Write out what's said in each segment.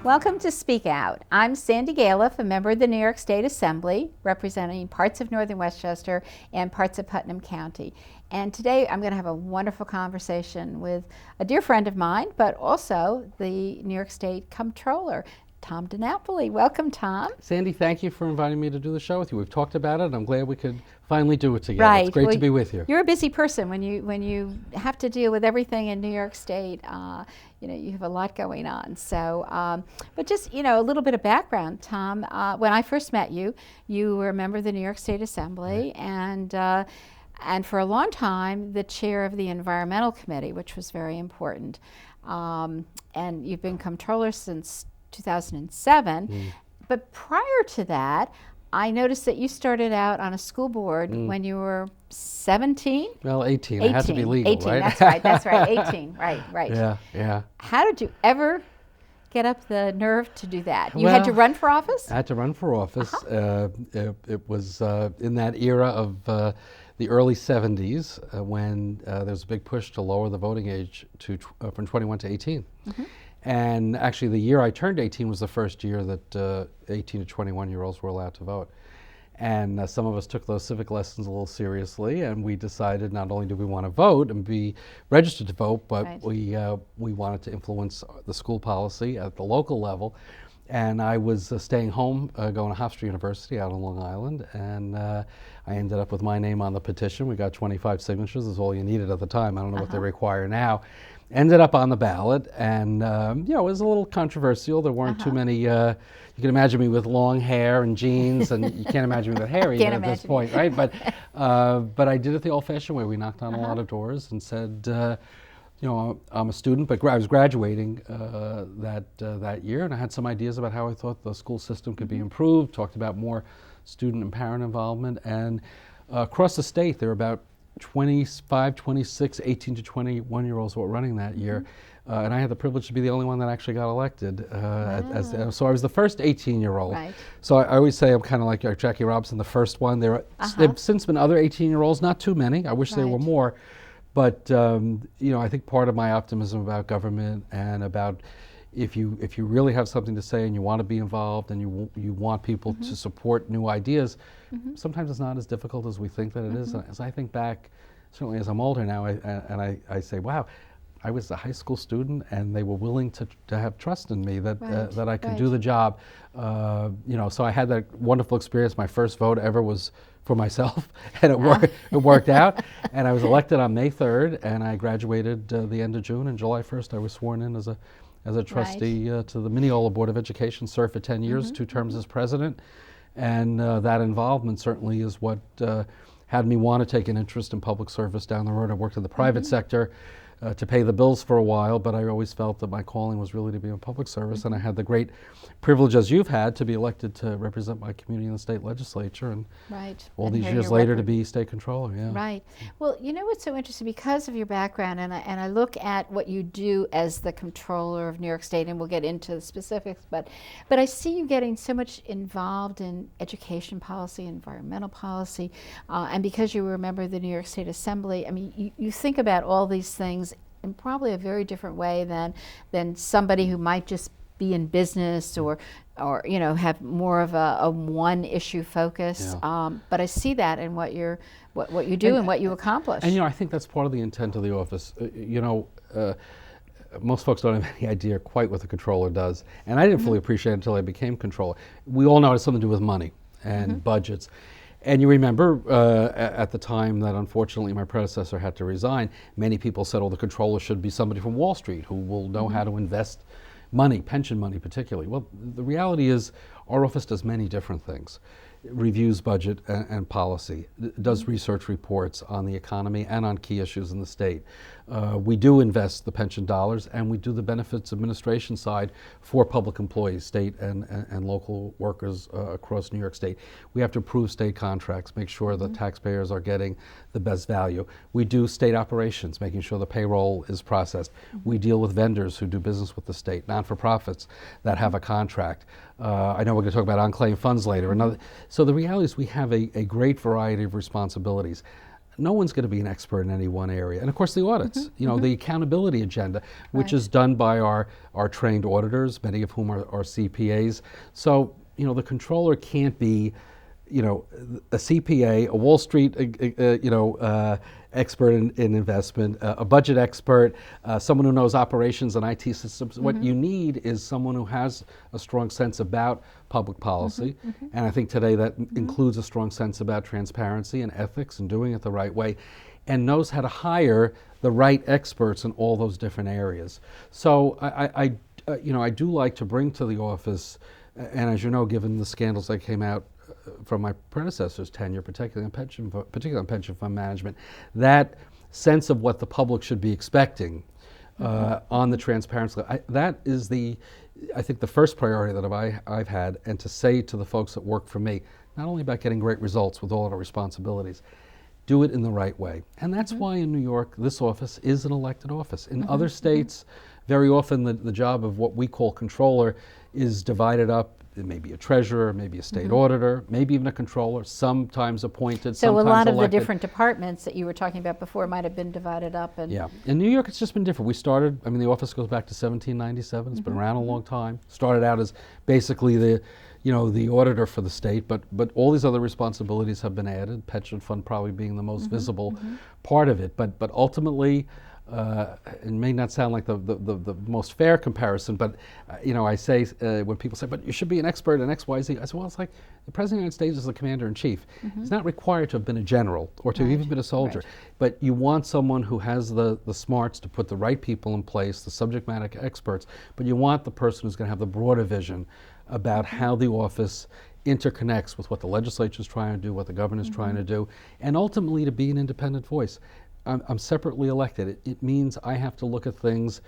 Welcome to Speak Out. I'm Sandy Galef, a member of the New York State Assembly, representing parts of Northern Westchester and parts of Putnam County. And today I'm going to have a wonderful conversation with a dear friend of mine, but also the New York State Comptroller, Tom DiNapoli. Welcome, Tom. Sandy, thank you for inviting me to do the show with you. We've talked about it, and I'm glad we could finally do it together. Right. It's great to be with you. You're a busy person when you have to deal with everything in New York State. You have a lot going on. So, but just a little bit of background, Tom. When I first met you, you were a member of the New York State Assembly, right. And for a long time, the chair of the Environmental Committee, which was very important. And you've been comptroller since 2007. But prior to that, I noticed that you started out on a school board when you were 17? Well, 18. I had to be legal, 18, right? That's right, 18, right. Yeah. How did you ever get up the nerve to do that? You had to run for office? I had to run for office. It was in that era of the early 70s when there was a big push to lower the voting age from 21 to 18. And actually, the year I turned 18 was the first year that 18 to 21-year-olds were allowed to vote. And some of us took those civic lessons a little seriously, and we decided not only do we want to vote and be registered to vote, but right. we wanted to influence the school policy at the local level. And I was staying home, going to Hofstra University out on Long Island, and I ended up with my name on the petition. We got 25 signatures, is all you needed at the time. I don't know what they require now. Ended up on the ballot, and it was a little controversial. There weren't too many, you can imagine me with long hair and jeans, and you can't imagine me with hair even at this point, right? But I did it the old-fashioned way. We knocked on a lot of doors and said, I'm a student, but I was graduating that year, and I had some ideas about how I thought the school system could be improved, talked about more student and parent involvement, and across the state there were about 25, 26, 18 to 21-year-olds were running that year, and I had the privilege to be the only one that actually got elected. So I was the first 18-year-old. Right. So I always say I'm kind of like Jackie Robinson, the first one. There have since been other 18-year-olds, not too many. I wish there were more. But I think part of my optimism about government and about if you really have something to say and you want to be involved and you want people to support new ideas, sometimes it's not as difficult as we think that it is. As I think back, certainly as I'm older now, I say, wow, I was a high school student and they were willing to have trust in me that I could do the job. So I had that wonderful experience. My first vote ever was for myself, and it worked out. And I was elected on May 3rd, and I graduated the end of June. And July 1st, I was sworn in as a trustee to the Mineola Board of Education, served for 10 years, 2 terms as president. And that involvement certainly is what had me want to take an interest in public service down the road. I worked in the private sector to pay the bills for a while, but I always felt that my calling was really to be in public service, and I had the great privilege, as you've had, to be elected to represent my community in the state legislature, and all these years later to be state controller. Yeah. Right. Well, what's so interesting, because of your background, and I look at what you do as the comptroller of New York State, and we'll get into the specifics, but I see you getting so much involved in education policy, environmental policy, and because you were a member of the New York State Assembly, I mean, you think about all these things in probably a very different way than somebody who might just be in business or have more of a one issue focus. But I see that in what you do and what you accomplish. And I think that's part of the intent of the office. Most folks don't have any idea quite what the controller does, and I didn't fully appreciate it until I became controller. We all know it has something to do with money and budgets. And you remember at the time that unfortunately my predecessor had to resign, many people said, the controller should be somebody from Wall Street who will know how to invest money, pension money particularly. Well, the reality is our office does many different things. It reviews budget and policy, does research reports on the economy and on key issues in the state. We do invest the pension dollars, and we do the benefits administration side for public employees, state and local workers across New York State. We have to approve state contracts, make sure that taxpayers are getting the best value. We do state operations, making sure the payroll is processed. We deal with vendors who do business with the state, not-for-profits that have a contract. I know we're going to talk about unclaimed funds later. So the reality is we have a great variety of responsibilities. no one's going to be an expert in any one area. And of course the audits, you know, the accountability agenda, which is done by our trained auditors, many of whom are CPAs. So, you know, the controller can't be, you know, a CPA, a Wall Street, expert in investment, a budget expert, someone who knows operations and IT systems. What you need is someone who has a strong sense about public policy, and I think today that includes a strong sense about transparency and ethics and doing it the right way, and knows how to hire the right experts in all those different areas. So I do like to bring to the office, and as you know, given the scandals that came out from my predecessor's tenure, particularly on pension fund management, that sense of what the public should be expecting on the transparency. That is I think the first priority that I've had, and to say to the folks that work for me, not only about getting great results with all of our responsibilities, do it in the right way. And that's why in New York, this office is an elected office. In other states, very often the job of what we call controller is divided up. It may be a treasurer, maybe a state auditor, maybe even a controller, sometimes appointed, so sometimes a lot of elected. the different departments that you were talking about before might have been divided up. And yeah, in New York it's just been different. We started, I mean, the office goes back to 1797. It's been around a long time. Started out as basically the auditor for the state, but all these other responsibilities have been added, pension fund probably being the most visible part of it. But ultimately, it may not sound like the most fair comparison, but I say when people say, but you should be an expert in X, Y, Z, I say, well, it's like the President of the United States is the commander-in-chief. He's not required to have been a general or to have even been a soldier, but you want someone who has the smarts to put the right people in place, the subject matter experts, but you want the person who's going to have the broader vision about how the office interconnects with what the legislature is trying to do, what the governor is trying to do, and ultimately to be an independent voice. I'm separately elected. It means I have to look at things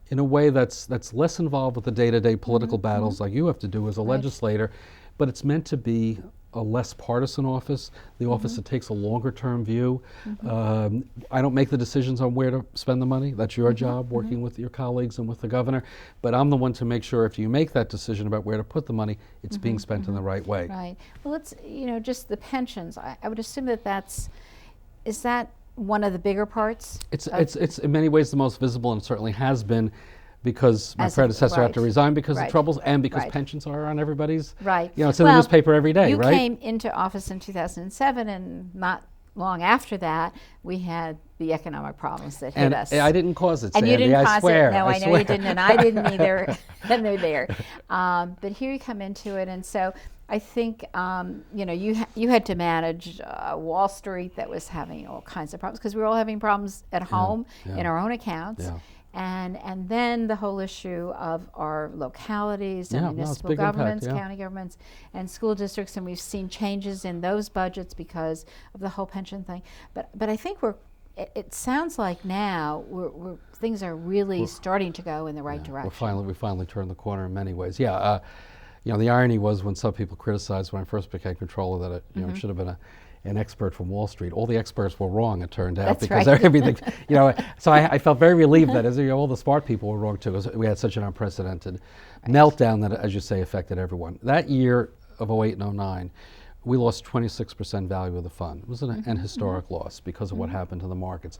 in a way that's less involved with the day-to-day political battles like you have to do as a legislator, but it's meant to be a less partisan office, the office that takes a longer-term view. I don't make the decisions on where to spend the money. That's your job, working with your colleagues and with the governor. But I'm the one to make sure if you make that decision about where to put the money, it's being spent in the right way. Right. Well, it's, just the pensions. I would assume is that one of the bigger parts? It's in many ways the most visible, and certainly has been, because my predecessor had to resign because of troubles, and because pensions are on everybody's. Right. It's in the newspaper every day, you right? You came into office in 2007, and not long after that, we had the economic problems that hit us. And I didn't cause it, Sandy. And you didn't cause it. No, I know you didn't, and I didn't either. And they're there. But here you come into it, and so I think you had to manage Wall Street that was having all kinds of problems, because we were all having problems at home in our own accounts. Yeah. And then the whole issue of our localities and municipal governments, county governments, and school districts, and we've seen changes in those budgets because of the whole pension thing. But I think it sounds like now things are really starting to go in the right direction. We finally turned the corner in many ways. Yeah. The irony was, when some people criticized when I first became controller that it should have been an expert from Wall Street. All the experts were wrong, it turned out. That's because right. everything, so I felt very relieved that all the smart people were wrong too, because we had such an unprecedented meltdown that, as you say, affected everyone. That year of 08 and 09, we lost 26% value of the fund. It was an historic loss because of what happened to the markets.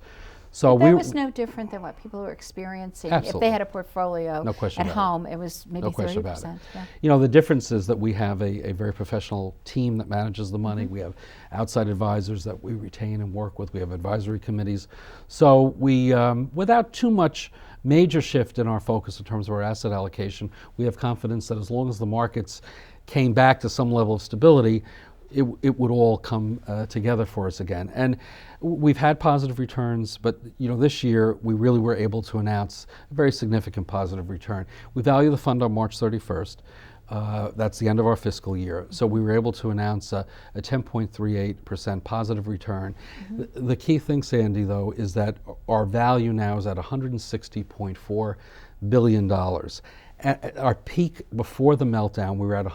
So that was no different than what people were experiencing. Absolutely. If they had a portfolio at home, it was maybe 30%. Yeah. The difference is that we have a very professional team that manages the money. We have outside advisors that we retain and work with. We have advisory committees. So we, without too much major shift in our focus in terms of our asset allocation, we have confidence that as long as the markets came back to some level of stability, it would all come together for us again. And we've had positive returns, but this year we really were able to announce a very significant positive return. We value the fund on March 31st. That's the end of our fiscal year. So we were able to announce a 10.38% positive return. The key thing, Sandy, though, is that our value now is at $160.4 billion. At our peak before the meltdown, we were at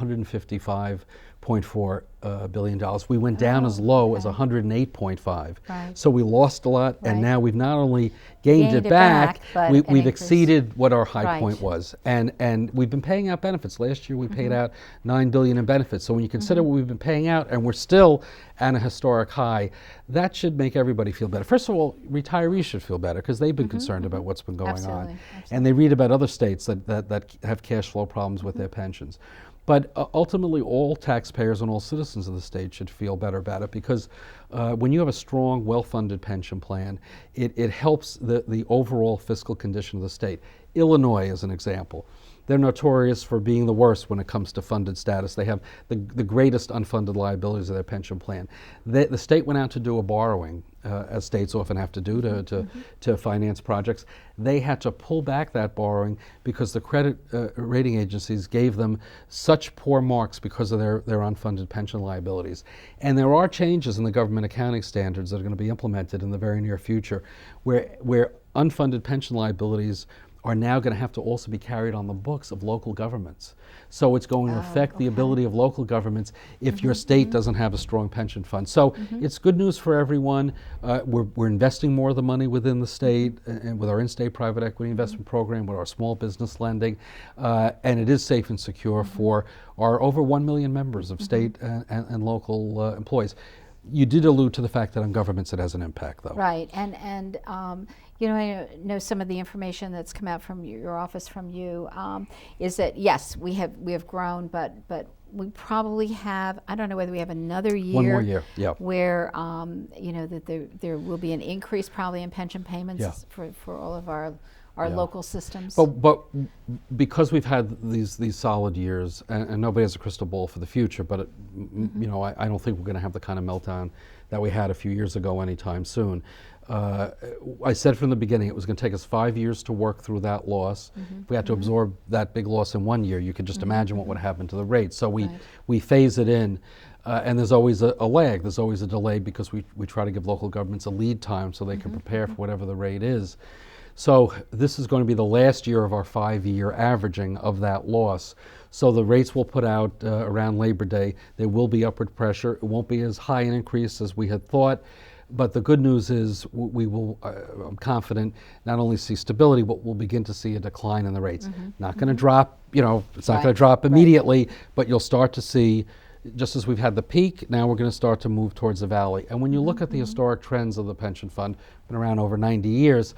$1.4 billion. We went down as low as 108.5. Right. So we lost a lot, and Right. now we've not only gained it back, but we've an increase. exceeded what our high Right. point was. And we've been paying out benefits. Last year we paid out $9 billion in benefits. So when you consider what we've been paying out, and we're still at a historic high, that should make everybody feel better. First of all, retirees should feel better because they've been concerned about what's been going Absolutely. on. Absolutely. And they read about other states that have cash flow problems with their pensions. But ultimately, all taxpayers and all citizens of the state should feel better about it because when you have a strong, well-funded pension plan, it helps the overall fiscal condition of the state. Illinois, as an example, they're notorious for being the worst when it comes to funded status. They have the greatest unfunded liabilities of their pension plan. The state went out to do a borrowing, as states often have to do to finance projects. They had to pull back that borrowing because the credit rating agencies gave them such poor marks because of their unfunded pension liabilities. And there are changes in the government accounting standards that are going to be implemented in the very near future where unfunded pension liabilities are now going to have to also be carried on the books of local governments. So it's going to affect the ability of local governments if your state doesn't have a strong pension fund. So it's good news for everyone. We're investing more of the money within the state and with our in-state private equity investment program, with our small business lending, and it is safe and secure for our over 1 million members of state and local employees. You did allude to the fact that on governments it has an impact, though. Right, and you know, I know some of the information that's come out from your office from you is that yes, we have grown, but we probably have, I don't know whether we have another year. One more year, yeah. Where you know that there will be an increase probably in pension payments Yeah. for all of our local systems. But because we've had these solid years, and nobody has a crystal ball for the future, but you know, I don't think we're going to have the kind of meltdown that we had a few years ago anytime soon. I said from the beginning it was going to take us 5 years to work through that loss. If we had to absorb that big loss in 1 year, you could just imagine what would happen to the rate. So we phase it in. And there's always a lag, there's always a delay because we try to give local governments a lead time so they can prepare for whatever the rate is. So this is going to be the last year of our 5-year averaging of that loss. So the rates we'll put out around Labor Day, there will be upward pressure. It won't be as high an increase as we had thought. But the good news is we will, I'm confident, not only see stability, but we'll begin to see a decline in the rates. Not going to drop, you know, it's not going to drop immediately, but you'll start to see, just as we've had the peak, now we're going to start to move towards the valley. And when you look at the historic trends of the pension fund, been around over 90 years,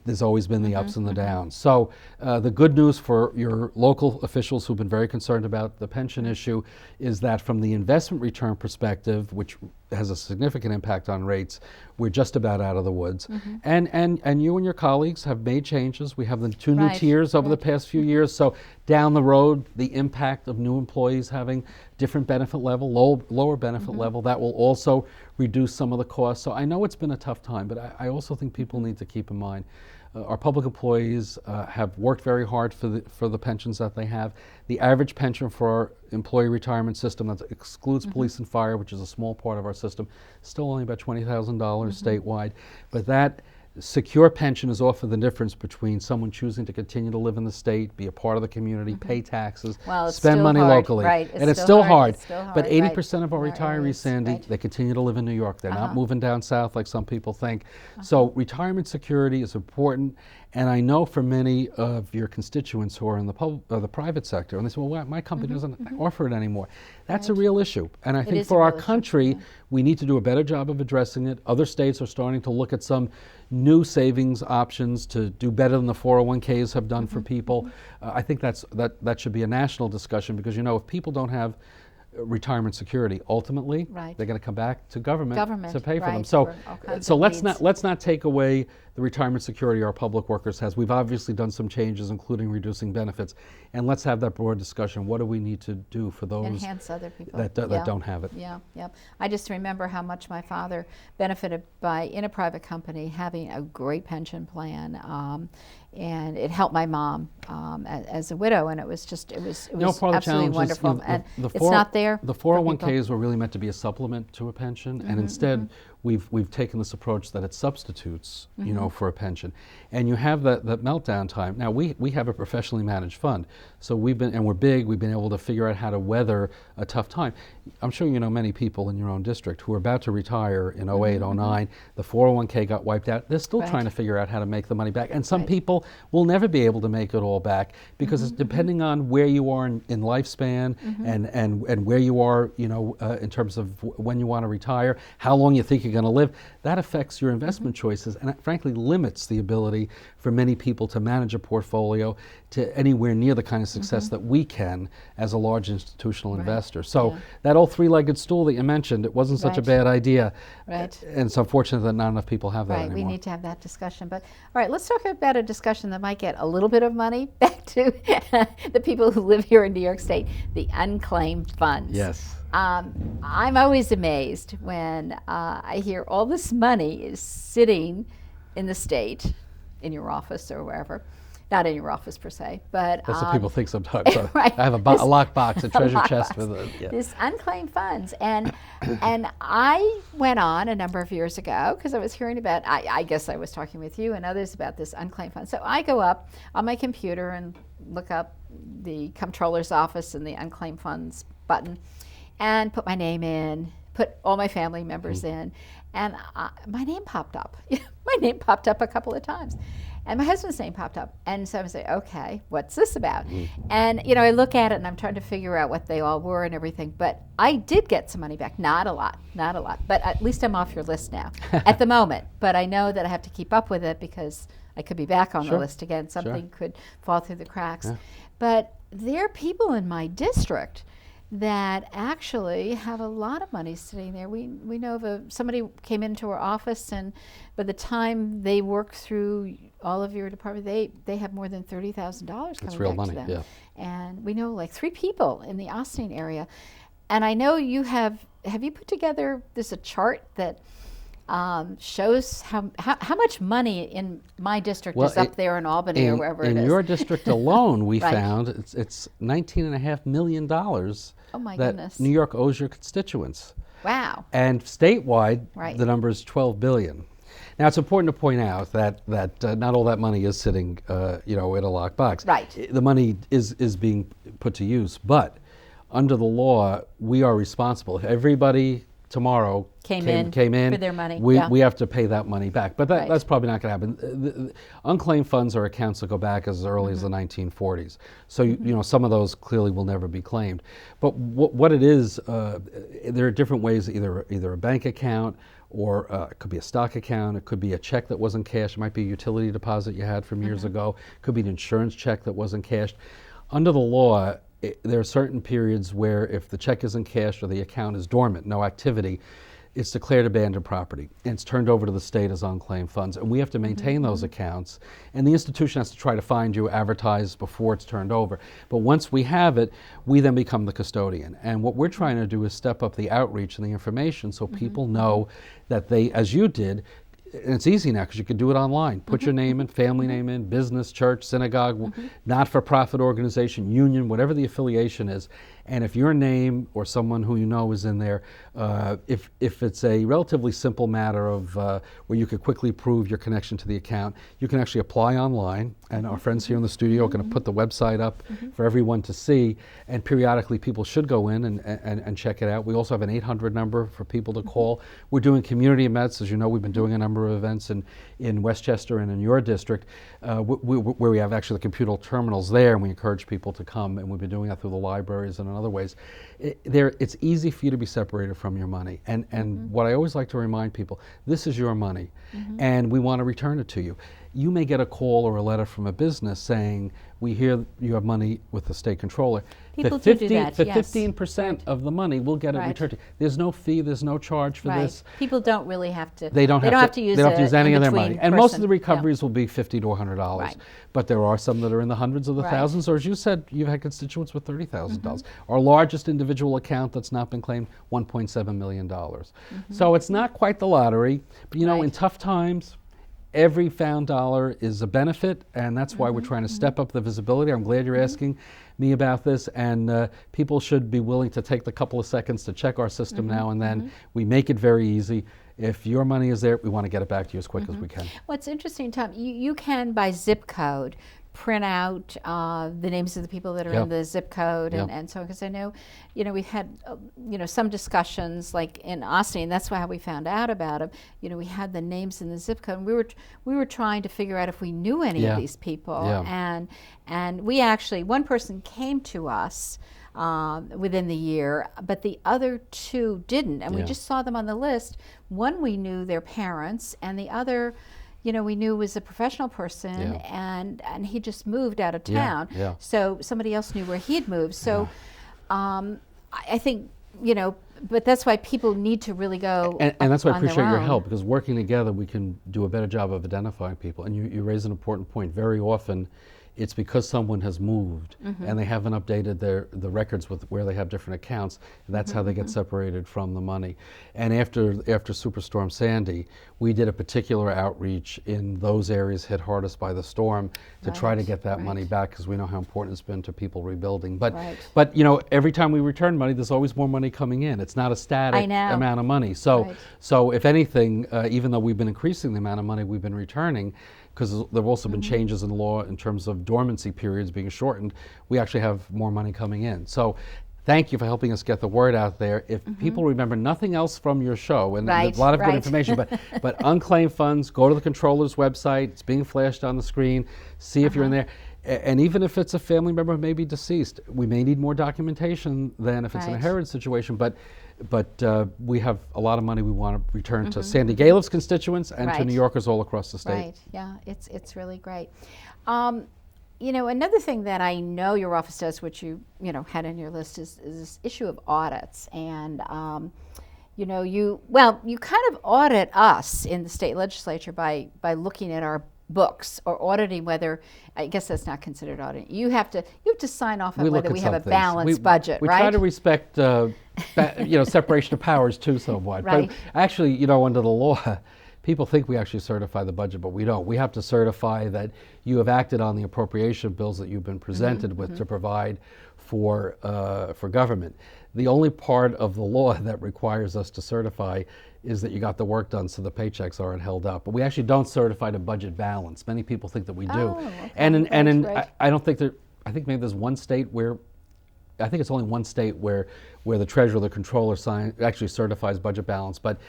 there's always been the ups and the downs. So the good news for your local officials who've been very concerned about the pension issue is that from the investment return perspective, which has a significant impact on rates, we're just about out of the woods. And you and your colleagues have made changes. We have the 2 new tiers over the past few years. So down the road, the impact of new employees having different benefit level, lower benefit level, that will also reduce some of the costs. So I know it's been a tough time, but I also think people need to keep in mind our public employees have worked very hard for the pensions that they have. The average pension for our employee retirement system that excludes police and fire, which is a small part of our system, still only about $20,000 statewide. But that secure pension is often the difference between someone choosing to continue to live in the state, be a part of the community, pay taxes, spend money locally. Right. It's still hard. It's still hard. But 80% of our retirees, areas, Sandy, they continue to live in New York. They're not moving down south like some people think. So retirement security is important. And I know for many of your constituents who are in the private sector, and they say, well, my company doesn't offer it anymore. That's a real issue. And I think for our country, we need to do a better job of addressing it. Other states are starting to look at some new savings options to do better than the 401ks have done for people. I think that should be a national discussion because, you know, if people don't have retirement security, ultimately they're going to come back to government to pay for them. So let's not take away the retirement security our public workers has. We've obviously done some changes, including reducing benefits, and let's have that broad discussion. What do we need to do for those enhance other people that don't have it? Yeah. I just remember how much my father benefited by, in a private company, having a great pension plan, and it helped my mom as a widow, and it was absolutely wonderful. And it's not there. The 401ks were really meant to be a supplement to a pension, and instead we've taken this approach that it substitutes, you know, for a pension. And you have that meltdown time. Now, we have a professionally managed fund, so we've been able to figure out how to weather a tough time. I'm sure you know many people in your own district who are about to retire in 08, 09. The 401k got wiped out. They're still trying to figure out how to make the money back. And some people will never be able to make it all back because it's depending on where you are in lifespan and where you are, you know, in terms of when you want to retire, how long you think you're going to live. That affects your investment choices and frankly limits the ability for many people to manage a portfolio to anywhere near the kind of success that we can as a large institutional investor. So that old three-legged stool that you mentioned, it wasn't such a bad idea. And it's unfortunate that not enough people have that anymore. We need to have that discussion. But all right, let's talk about a discussion that might get a little bit of money back to the people who live here in New York State, the unclaimed funds. Yes. I'm always amazed when I hear all this money is sitting in the state, in your office or wherever. Not in your office per se, but that's what people think sometimes. I have a lockbox, a treasure chest with this unclaimed funds, and I went on a number of years ago because I was hearing about. I guess I was talking with you and others about this unclaimed funds. So I go up on my computer and look up the comptroller's office and the unclaimed funds button, and put my name in, put all my family members in, and my name popped up. My name popped up a couple of times. And my husband's name popped up. And so I was like, okay, what's this about? And, you know, I look at it and I'm trying to figure out what they all were and everything. But I did get some money back. Not a lot. But at least I'm off your list now at the moment. But I know that I have to keep up with it because I could be back on the list again. Something could fall through the cracks. But there are people in my district that actually have a lot of money sitting there. We know of somebody came into our office, and by the time they work through all of your department, they have more than $30,000 coming That's real back money, to them. yeah. And we know like 3 people in the Austin area. And I know you have you put together, there's a chart that shows how much money in my district is up there in Albany or wherever it is. In your district alone, we found it's $19.5 million that goodness. New York owes your constituents. Wow. And statewide, the number is $12 billion. Now, it's important to point out that not all that money is sitting, you know, in a locked box. Right. The money is being put to use, but under the law, we are responsible. If everybody tomorrow came in for their money, we have to pay that money back. But that's probably not going to happen. The unclaimed funds are accounts that go back as early as the 1940s. So you know, some of those clearly will never be claimed. But what it is, there are different ways. Either a bank account, or it could be a stock account. It could be a check that wasn't cashed. It might be a utility deposit you had from years ago. It could be an insurance check that wasn't cashed. Under the law, there are certain periods where if the check isn't cashed or the account is dormant, no activity, it's declared abandoned property, and it's turned over to the state as unclaimed funds. And we have to maintain those accounts, and the institution has to try to find you, advertise before it's turned over. But once we have it, we then become the custodian. And what we're trying to do is step up the outreach and the information so people know that they, as you did, and it's easy now because you can do it online. Put your name in, family name in, business, church, synagogue, not-for-profit organization, union, whatever the affiliation is. And if your name or someone who you know is in there, if it's a relatively simple matter of where you could quickly prove your connection to the account, you can actually apply online. And our friends here in the studio are going to put the website up for everyone to see. And periodically people should go in and check it out. We also have an 800 number for people to call. We're doing community events. As you know, we've been doing a number of events in Westchester and in your district where we have actually the computer terminals there, and we encourage people to come. And we've been doing that through the libraries and in other ways. It's easy for you to be separated from your money. And what I always like to remind people, this is your money, and we want to return it to you. You may get a call or a letter from a business saying, we hear you have money with the state controller. People do that, the yes. 15% of the money will get it returned to you. There's no fee, there's no charge for this. People don't really have to. They don't have to use any of their money. And most of the recoveries will be $50 to $100. But there are some that are in the hundreds of the thousands, or as you said, you've had constituents with $30,000. Our largest individual account that's not been claimed, $1.7 million. So it's not quite the lottery, but you know, in tough times, every found dollar is a benefit, and that's why we're trying to step up the visibility. I'm glad you're asking me about this, and people should be willing to take the couple of seconds to check our system now and then. We make it very easy. if your money is there, we want to get it back to you as quick as we can. What's interesting, Tom, you can by zip code print out the names of the people that are in the zip code and so, because I know, we had, some discussions like in Austin, that's how we found out about them. We had the names in the zip code, and we were trying to figure out if we knew any of these people. And we actually, one person came to us within the year, but the other two didn't, and we just saw them on the list. One, we knew their parents, and the other, we knew was a professional person, and he just moved out of town. So somebody else knew where he'd moved. So I think, but that's why people need to really go and that's why I appreciate your help, because working together we can do a better job of identifying people. And you raise an important point. Very often it's because someone has moved and they haven't updated the records with where they have different accounts. And that's how they get separated from the money. And after Superstorm Sandy, we did a particular outreach in those areas hit hardest by the storm to try to get that money back, because we know how important it's been to people rebuilding. But every time we return money, there's always more money coming in. It's not a static amount of money. So if anything, even though we've been increasing the amount of money we've been returning, because there have also been changes in law in terms of dormancy periods being shortened, we actually have more money coming in. So thank you for helping us get the word out there. If people remember nothing else from your show, and there's a lot of good information, but unclaimed funds, go to the Comptroller's website. It's being flashed on the screen. See if you're in there. And even if it's a family member who may be deceased, we may need more documentation than if it's an inheritance situation. But we have a lot of money we want to return to Sandy Galef's constituents and to New Yorkers all across the state. Yeah, it's really great. Another thing that I know your office does, which you had in your list, is this issue of audits. And you kind of audit us in the state legislature by looking at our books or auditing whether, I guess that's not considered auditing. You have to sign off on whether we have a balanced budget, we right? We try to respect separation of powers too somewhat. But actually, under the law, people think we actually certify the budget, but we don't. We have to certify that you have acted on the appropriation bills that you've been presented with to provide for government. The only part of the law that requires us to certify is that you got the work done so the paychecks aren't held up. But we actually don't certify the budget balance. Many people think that we do. Okay. I don't think I think maybe there's one state where, I think it's only one state where the treasurer or the controller actually certifies budget balance. But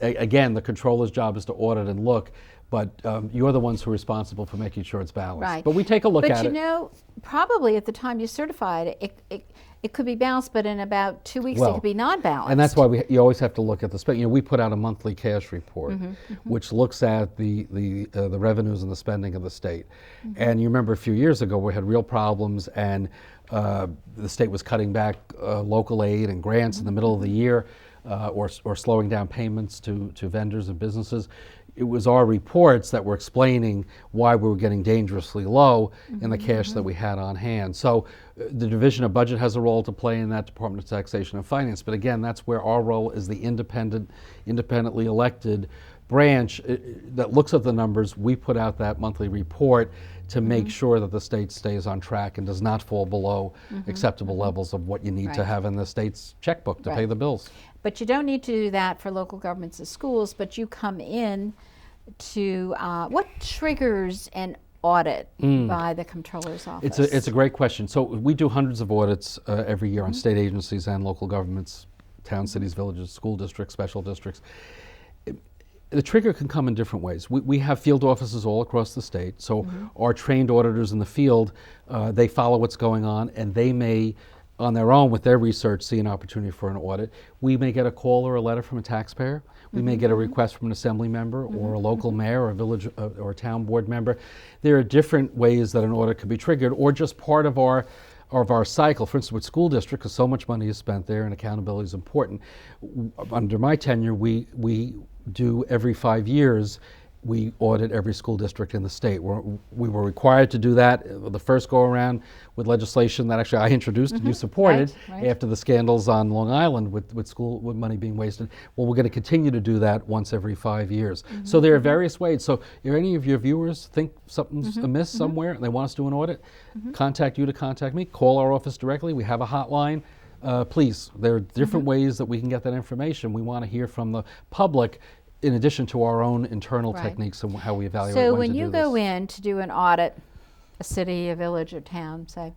again, the controller's job is to audit and look. But you're the ones who are responsible for making sure it's balanced. Right. But we take a look at it. But probably at the time you certified it could be balanced, but in about 2 weeks it could be non-balanced. And that's why you always have to look at the spending. We put out a monthly cash report, which looks at the revenues and the spending of the state. And you remember a few years ago we had real problems, and the state was cutting back local aid and grants in the middle of the year, or slowing down payments to vendors and businesses. It was our reports that were explaining why we were getting dangerously low in the cash that we had on hand. So the Division of Budget has a role to play in that, Department of Taxation and Finance. But again, that's where our role is the independently elected branch that looks at the numbers. We put out that monthly report to make sure that the state stays on track and does not fall below acceptable levels of what you need to have in the state's checkbook to pay the bills. But you don't need to do that for local governments and schools, but you come in to, what triggers an audit by the Comptroller's office? It's a great question. So we do hundreds of audits every year on state agencies and local governments, towns, cities, villages, school districts, special districts. The trigger can come in different ways. We have field offices all across the state, so our trained auditors in the field, they follow what's going on, and they may, on their own with their research, see an opportunity for an audit. We may get a call or a letter from a taxpayer. We may get a request from an assembly member or a local mayor or a village or a town board member. There are different ways that an audit could be triggered, or just part of our cycle. For instance, with school district, because so much money is spent there and accountability is important. Under my tenure, we do every 5 years, we audit every school district in the state. We were required to do that the first go around with legislation that actually I introduced and you supported after the scandals on Long Island with school money being wasted. Well, we're going to continue to do that once every 5 years. So there are various ways. So if any of your viewers think something's amiss somewhere and they want us to do an audit, contact you to contact me. Call our office directly. We have a hotline. please, there are different ways that we can get that information. We want to hear from the public in addition to our own internal techniques and how we evaluate So when when to you do go this. in to do an audit, a city, a village, or town, say,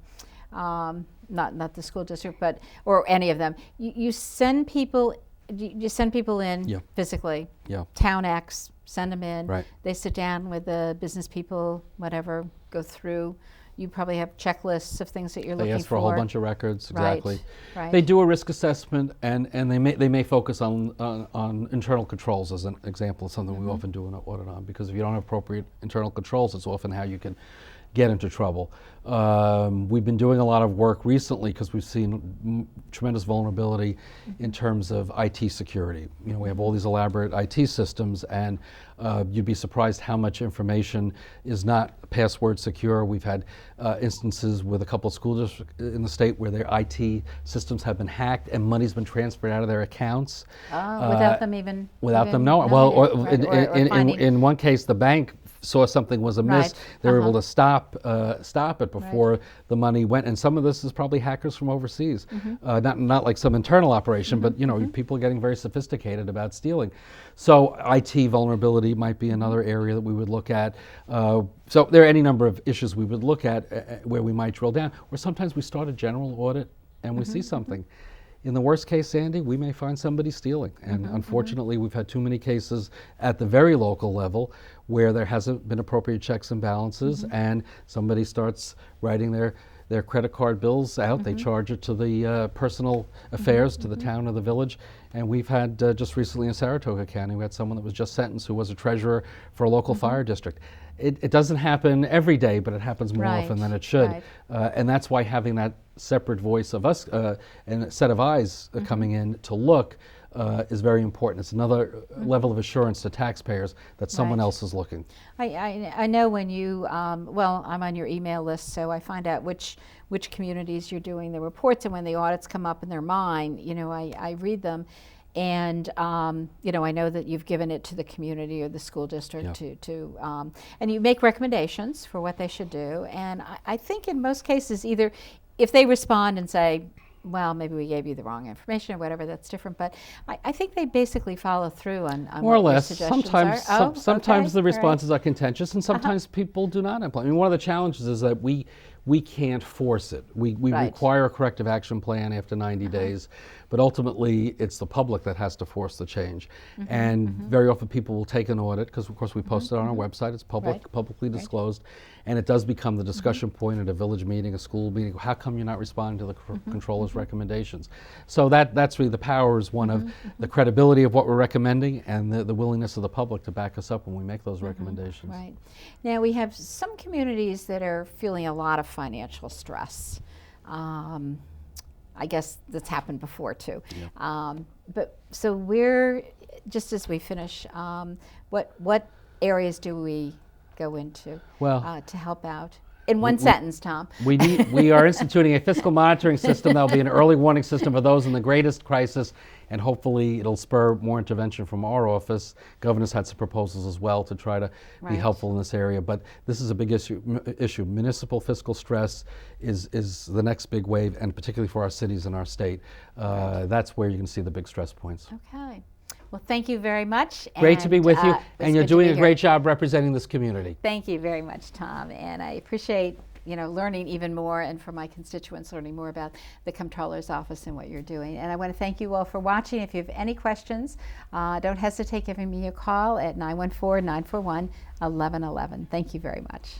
not the school district, but or any of them, you send people. You send people in physically. Yeah. Town X, send them in. Right. They sit down with the business people, whatever, go through. You probably have checklists of things that you're looking for. They ask for a whole bunch of records, exactly. Right. They do a risk assessment, and they may focus on internal controls as an example of something we often do an audit on, because if you don't have appropriate internal controls, it's often how you can get into trouble. We've been doing a lot of work recently because we've seen tremendous vulnerability in terms of IT security. You know, we have all these elaborate IT systems, and you'd be surprised how much information is not password secure. We've had instances with a couple of school districts in the state where their IT systems have been hacked and money's been transferred out of their accounts. Without them even knowing. Well, in one case, the bank saw something was amiss. They were able to stop it before the money went. And some of this is probably hackers from overseas, not like some internal operation, but you know, people are getting very sophisticated about stealing. So IT vulnerability might be another area that we would look at. So there are any number of issues we would look at where we might drill down. Or sometimes we start a general audit and we see something. In the worst case, Sandy, we may find somebody stealing. And unfortunately, we've had too many cases at the very local level where there hasn't been appropriate checks and balances, and somebody starts writing their credit card bills out. They charge it to the personal affairs, to the town or the village. And we've had just recently in Saratoga County, we had someone that was just sentenced who was a treasurer for a local fire district. It doesn't happen every day, but it happens more often than it should. And that's why having that separate voice of us and a set of eyes coming in to look is very important. It's another level of assurance to taxpayers that someone else is looking. I know when you, well, I'm on your email list, so I find out which communities you're doing the reports, and when the audits come up and they're mine, you know, I read them. And you know, I know that you've given it to the community or the school district and you make recommendations for what they should do. And I think in most cases, either if they respond and say, well, maybe we gave you the wrong information or whatever, that's different. But I think they basically follow through on more or what your less. suggestions are. Sometimes the responses are contentious, and sometimes people do not implement. I mean, one of the challenges is that we can't force it. We require a corrective action plan after 90 days, but ultimately it's the public that has to force the change. And very often people will take an audit, because of course we post it on our website, it's publicly disclosed, and it does become the discussion point at a village meeting, a school meeting. How come you're not responding to the controller's recommendations? So that's really the power, is one of the credibility of what we're recommending and the willingness of the public to back us up when we make those recommendations. Right. Now we have some communities that are feeling a lot of financial stress. I guess that's happened before too. But so we're, just as we finish, what areas do we go into to help out? In one sentence, Tom. We are instituting a fiscal monitoring system that will be an early warning system for those in the greatest crisis, and hopefully it'll spur more intervention from our office. Governor's had some proposals as well to try to be helpful in this area, but this is a big issue. Municipal fiscal stress is the next big wave, and particularly for our cities and our state. That's where you can see the big stress points. Okay. Well, thank you very much. Great to be with you, and you're doing a great job representing this community. Thank you very much, Tom, and I appreciate, you know, learning even more, and for my constituents learning more about the Comptroller's office and what you're doing. And I want to thank you all for watching. If you have any questions, don't hesitate giving me a call at 914-941-1111. Thank you very much.